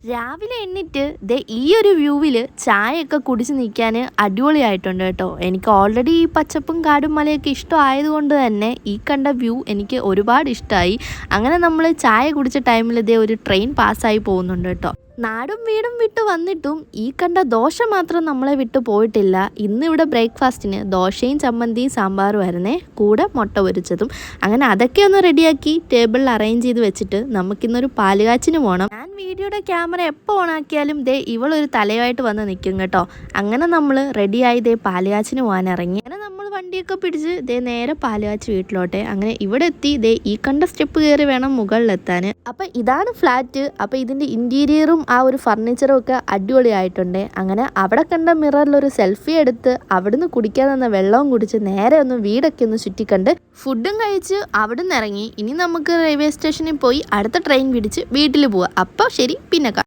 രാവിലെ എണ്ണിട്ട് ദേ ഈ ഒരു വ്യൂവിൽ ചായയൊക്കെ കുടിച്ച് നിൽക്കാൻ അടിപൊളിയായിട്ടുണ്ട് കേട്ടോ. എനിക്ക് ഓൾറെഡി ഈ പച്ചപ്പും കാടും മലയൊക്കെ ഇഷ്ടമായതുകൊണ്ട് തന്നെ ഈ കണ്ട വ്യൂ എനിക്ക് ഒരുപാട് ഇഷ്ടമായി. അങ്ങനെ നമ്മൾ ചായ കുടിച്ച ടൈമിൽ ഇതേ ഒരു ട്രെയിൻ പാസ്സായി പോകുന്നുണ്ട് കേട്ടോ. നാടും വീടും വിട്ട് വന്നിട്ടും ഈ കണ്ട ദോശ മാത്രം നമ്മളെ വിട്ടു പോയിട്ടില്ല. ഇന്നിവിടെ ബ്രേക്ക്ഫാസ്റ്റിന് ദോശയും ചമ്മന്തിയും സാമ്പാറും ആയിരുന്നേ, കൂടെ മുട്ട പൊരിച്ചതും. അങ്ങനെ അതൊക്കെ ഒന്ന് റെഡിയാക്കി ടേബിളിൽ അറേഞ്ച് ചെയ്ത് വെച്ചിട്ട് നമുക്കിന്നൊരു പാലുകാച്ചിന് പോകണം. ഞാൻ വീഡിയോയുടെ ക്യാമറ എപ്പോൾ ഓണാക്കിയാലും ദേ ഇവളൊരു തലയായിട്ട് വന്ന് നിൽക്കും കേട്ടോ. അങ്ങനെ നമ്മൾ റെഡിയായി ദേ പാലുകാച്ചിന് പോകാൻ ഇറങ്ങി. അങ്ങനെ നമ്മൾ വണ്ടിയൊക്കെ പിടിച്ച് ദേ നേരെ പാലുകാച്ച് വീട്ടിലോട്ടെ. അങ്ങനെ ഇവിടെ എത്തി ദേ ഈ കണ്ട സ്റ്റെപ്പ് കയറി വേണം മുകളിലെത്താൻ. അപ്പം ഇതാണ് ഫ്ലാറ്റ്. അപ്പം ഇതിൻ്റെ ഇൻറ്റീരിയറും ആ ഒരു ഫർണിച്ചറും ഒക്കെ അടിപൊളിയായിട്ടുണ്ട്. അങ്ങനെ അവിടെ കണ്ട മിററിലൊരു സെൽഫി എടുത്ത് അവിടുന്ന് കുടിക്കാൻ തന്ന വെള്ളവും കുടിച്ച് നേരെ ഒന്ന് വീടൊക്കെ ഒന്ന് ചുറ്റിക്കണ്ട് ഫുഡും കഴിച്ച് അവിടെ നിന്ന് ഇറങ്ങി. ഇനി നമുക്ക് റെയിൽവേ സ്റ്റേഷനിൽ പോയി അടുത്ത ട്രെയിൻ പിടിച്ച് വീട്ടിൽ പോവാം. അപ്പോൾ ശരി, പിന്നെ